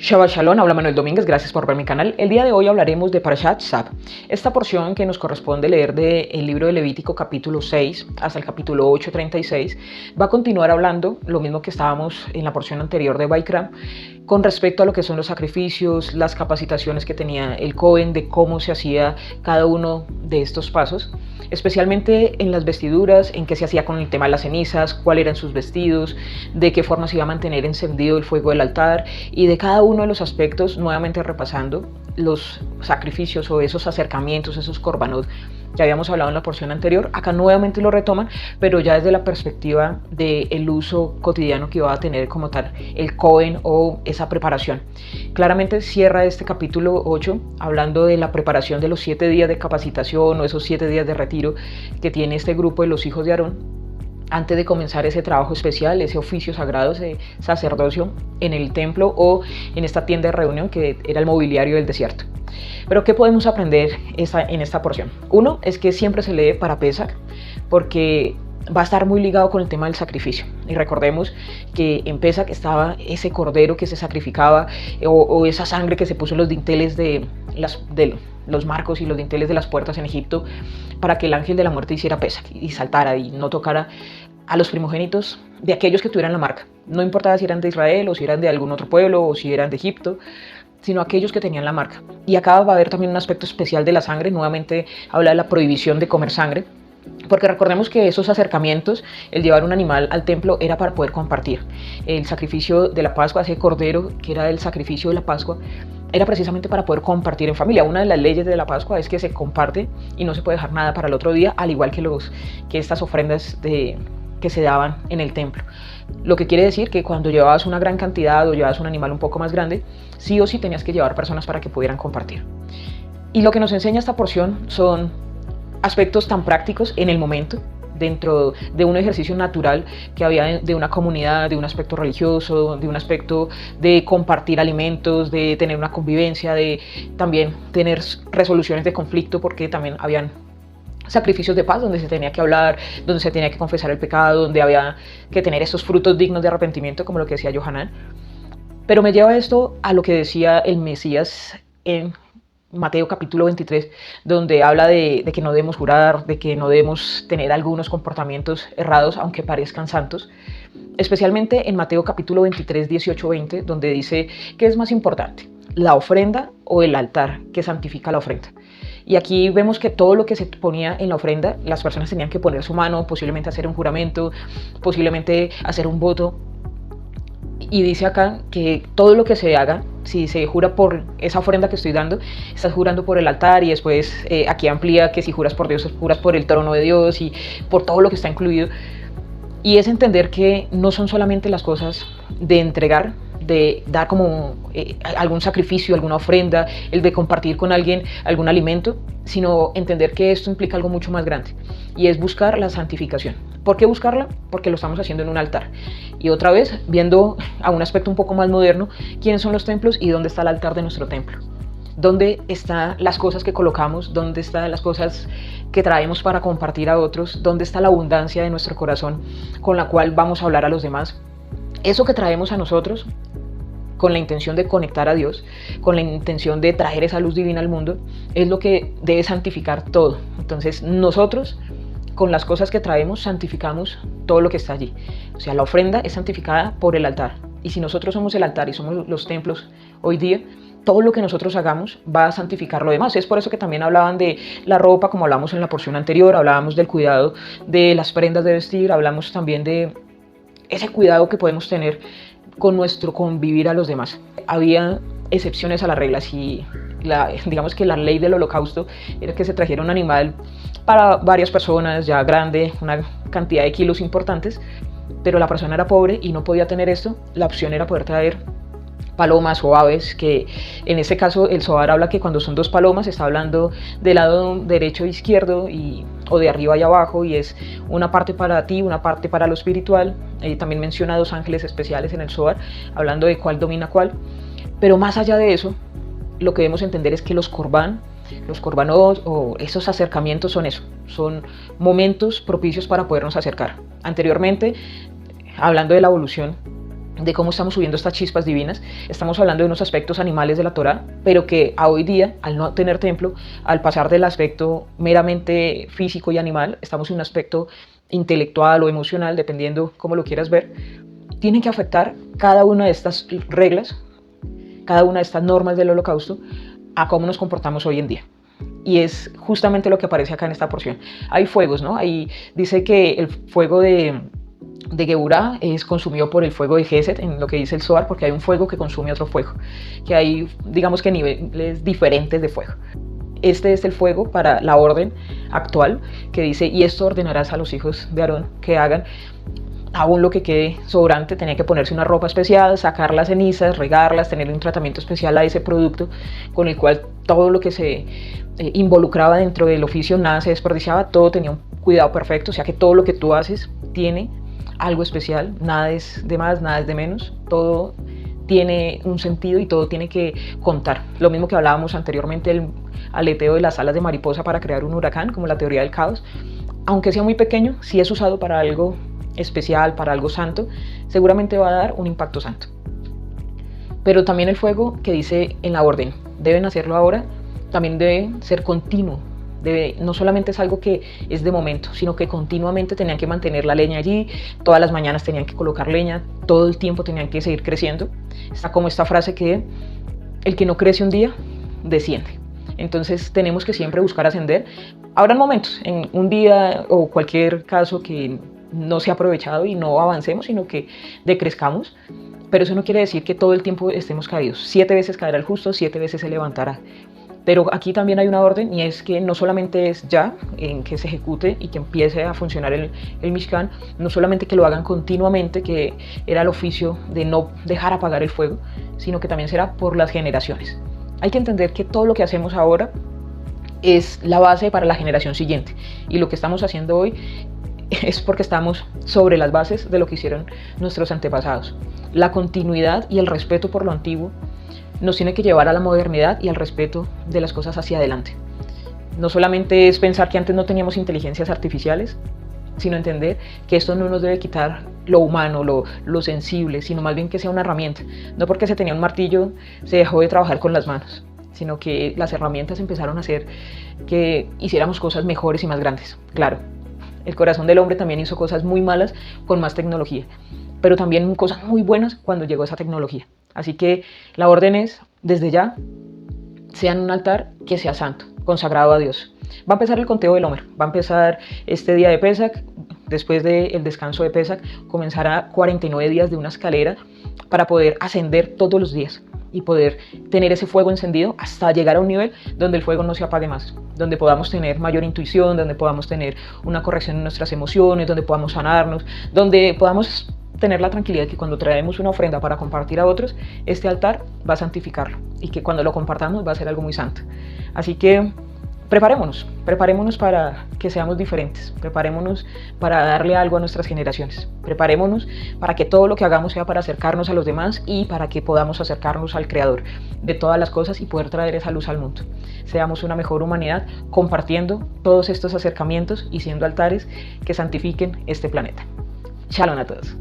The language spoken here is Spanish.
Shabbat Shalom, habla Manuel Domínguez, gracias por ver mi canal. El día de hoy hablaremos de Parashat Tzaf, esta porción que nos corresponde leer del libro de Levítico capítulo 6 hasta el capítulo 8:36, va a continuar hablando lo mismo que estábamos en la porción anterior de Vaikra, con respecto a lo que son los sacrificios, las capacitaciones que tenía el Cohen, de cómo se hacía cada uno de estos pasos, especialmente en las vestiduras, en qué se hacía con el tema de las cenizas, cuáles eran sus vestidos, de qué forma se iba a mantener encendido el fuego del altar, y de cada uno de los aspectos, nuevamente repasando los sacrificios o esos acercamientos, esos korbanot que habíamos hablado en la porción anterior. Acá nuevamente lo retoman, pero ya desde la perspectiva del uso cotidiano que iba a tener como tal el Cohen o esa preparación. Claramente cierra este capítulo 8 hablando de la preparación de los 7 días de capacitación o esos 7 días de retiro que tiene este grupo de los hijos de Aarón, antes de comenzar ese trabajo especial, ese oficio sagrado, ese sacerdocio en el templo o en esta tienda de reunión que era el mobiliario del desierto. Pero ¿qué podemos aprender en esta porción? Uno es que siempre se lee para Pesach, porque va a estar muy ligado con el tema del sacrificio. Y recordemos que en Pesach estaba ese cordero que se sacrificaba o esa sangre que se puso en los dinteles de los marcos y los dinteles de las puertas en Egipto, para que el ángel de la muerte hiciera Pesach y saltara y no tocara a los primogénitos de aquellos que tuvieran la marca. No importaba si eran de Israel o si eran de algún otro pueblo o si eran de Egipto, sino aquellos que tenían la marca. Y acá va a haber también un aspecto especial de la sangre. Nuevamente habla de la prohibición de comer sangre, porque recordemos que esos acercamientos, el llevar un animal al templo, era para poder compartir. El sacrificio de la Pascua, ese cordero que era el sacrificio de la Pascua, era precisamente para poder compartir en familia. Una de las leyes de la Pascua es que se comparte y no se puede dejar nada para el otro día, al igual que estas ofrendas que se daban en el templo. Lo que quiere decir que cuando llevabas una gran cantidad o llevabas un animal un poco más grande, sí o sí tenías que llevar personas para que pudieran compartir. Y lo que nos enseña esta porción son aspectos tan prácticos en el momento, dentro de un ejercicio natural que había de una comunidad, de un aspecto religioso, de un aspecto de compartir alimentos, de tener una convivencia, de también tener resoluciones de conflicto, porque también habían sacrificios de paz donde se tenía que hablar, donde se tenía que confesar el pecado, donde había que tener esos frutos dignos de arrepentimiento, como lo que decía Yohanan. Pero me lleva esto a lo que decía el Mesías en Mateo capítulo 23, donde habla de que no debemos jurar, de que no debemos tener algunos comportamientos errados, aunque parezcan santos. Especialmente en Mateo capítulo 23, 18, 20, donde dice que es más importante, la ofrenda o el altar que santifica la ofrenda. Y aquí vemos que todo lo que se ponía en la ofrenda, las personas tenían que poner su mano, posiblemente hacer un juramento, posiblemente hacer un voto. Y dice acá que todo lo que se haga, si se jura por esa ofrenda que estoy dando, estás jurando por el altar, y después aquí amplía que si juras por Dios, juras por el trono de Dios y por todo lo que está incluido. Y es entender que no son solamente las cosas de entregar, de dar como algún sacrificio, alguna ofrenda, el de compartir con alguien algún alimento, sino entender que esto implica algo mucho más grande, y es buscar la santificación. ¿Por qué buscarla? Porque lo estamos haciendo en un altar. Y otra vez, viendo a un aspecto un poco más moderno, ¿quiénes son los templos y dónde está el altar de nuestro templo? ¿Dónde están las cosas que colocamos? ¿Dónde están las cosas que traemos para compartir a otros? ¿Dónde está la abundancia de nuestro corazón con la cual vamos a hablar a los demás? Eso que traemos a nosotros con la intención de conectar a Dios, con la intención de traer esa luz divina al mundo, es lo que debe santificar todo. Entonces nosotros, con las cosas que traemos, santificamos todo lo que está allí. O sea, la ofrenda es santificada por el altar. Y si nosotros somos el altar y somos los templos hoy día, todo lo que nosotros hagamos va a santificar lo demás. Es por eso que también hablaban de la ropa, como hablamos en la porción anterior, hablábamos del cuidado de las prendas de vestir, hablamos también de ese cuidado que podemos tener con nuestro convivir a los demás. Había excepciones a las reglas, y digamos que la ley del holocausto era que se trajera un animal para varias personas, ya grande, una cantidad de kilos importantes, pero la persona era pobre y no podía tener esto. La opción era poder traer palomas o aves, que en este caso el Zohar habla que cuando son 2 palomas está hablando del lado derecho e izquierdo, o de arriba y abajo, y es una parte para ti, una parte para lo espiritual. También menciona 2 ángeles especiales en el Zohar, hablando de cuál domina cuál. Pero más allá de eso, lo que debemos entender es que los korbanot o esos acercamientos son eso, son momentos propicios para podernos acercar. Anteriormente, hablando de la evolución, de cómo estamos subiendo estas chispas divinas. Estamos hablando de unos aspectos animales de la Torá, pero que a hoy día, al no tener templo, al pasar del aspecto meramente físico y animal, estamos en un aspecto intelectual o emocional, dependiendo cómo lo quieras ver, tienen que afectar cada una de estas reglas, cada una de estas normas del holocausto, a cómo nos comportamos hoy en día. Y es justamente lo que aparece acá en esta porción. Hay fuegos, ¿no? Ahí dice que el fuego de Geburá es consumido por el fuego de Gesed, en lo que dice el Zohar, porque hay un fuego que consume otro fuego, que hay, digamos que niveles diferentes de fuego. Este es el fuego para la orden actual, que dice, y esto ordenarás a los hijos de Aarón que hagan, aún lo que quede sobrante. Tenía que ponerse una ropa especial, sacar las cenizas, regarlas, tener un tratamiento especial a ese producto, con el cual todo lo que se involucraba dentro del oficio, nada se desperdiciaba, todo tenía un cuidado perfecto, o sea que todo lo que tú haces tiene algo especial, nada es de más, nada es de menos, todo tiene un sentido y todo tiene que contar. Lo mismo que hablábamos anteriormente, el aleteo de las alas de mariposa para crear un huracán, como la teoría del caos, aunque sea muy pequeño, si es usado para algo especial, para algo santo, seguramente va a dar un impacto santo. Pero también el fuego que dice en la orden, deben hacerlo ahora, también debe ser continuo. No solamente es algo que es de momento, sino que continuamente tenían que mantener la leña allí, todas las mañanas tenían que colocar leña, todo el tiempo tenían que seguir creciendo. Está como esta frase que el que no crece un día, desciende. Entonces tenemos que siempre buscar ascender. Habrá momentos, en un día o cualquier caso que no se ha aprovechado y no avancemos, sino que decrezcamos, pero eso no quiere decir que todo el tiempo estemos caídos. 7 veces caerá el justo, 7 veces se levantará. Pero aquí también hay una orden, y es que no solamente es ya en que se ejecute y que empiece a funcionar el Mishkan, no solamente que lo hagan continuamente, que era el oficio de no dejar apagar el fuego, sino que también será por las generaciones. Hay que entender que todo lo que hacemos ahora es la base para la generación siguiente, y lo que estamos haciendo hoy es porque estamos sobre las bases de lo que hicieron nuestros antepasados. La continuidad y el respeto por lo antiguo nos tiene que llevar a la modernidad y al respeto de las cosas hacia adelante. No solamente es pensar que antes no teníamos inteligencias artificiales, sino entender que esto no nos debe quitar lo humano, lo sensible, sino más bien que sea una herramienta. No porque se tenía un martillo se dejó de trabajar con las manos, sino que las herramientas empezaron a hacer que hiciéramos cosas mejores y más grandes. Claro, el corazón del hombre también hizo cosas muy malas con más tecnología, pero también cosas muy buenas cuando llegó esa tecnología. Así que la orden es, desde ya, sean un altar que sea santo, consagrado a Dios. Va a empezar el conteo del Omer, va a empezar este día de Pesach, después del descanso de Pesach, comenzará 49 días de una escalera para poder ascender todos los días y poder tener ese fuego encendido hasta llegar a un nivel donde el fuego no se apague más, donde podamos tener mayor intuición, donde podamos tener una corrección en nuestras emociones, donde podamos sanarnos, donde podamos tener la tranquilidad de que cuando traemos una ofrenda para compartir a otros, este altar va a santificarlo y que cuando lo compartamos va a ser algo muy santo. Así que preparémonos para que seamos diferentes, preparémonos para darle algo a nuestras generaciones, preparémonos para que todo lo que hagamos sea para acercarnos a los demás y para que podamos acercarnos al Creador de todas las cosas y poder traer esa luz al mundo. Seamos una mejor humanidad compartiendo todos estos acercamientos y siendo altares que santifiquen este planeta. Shalom a todos.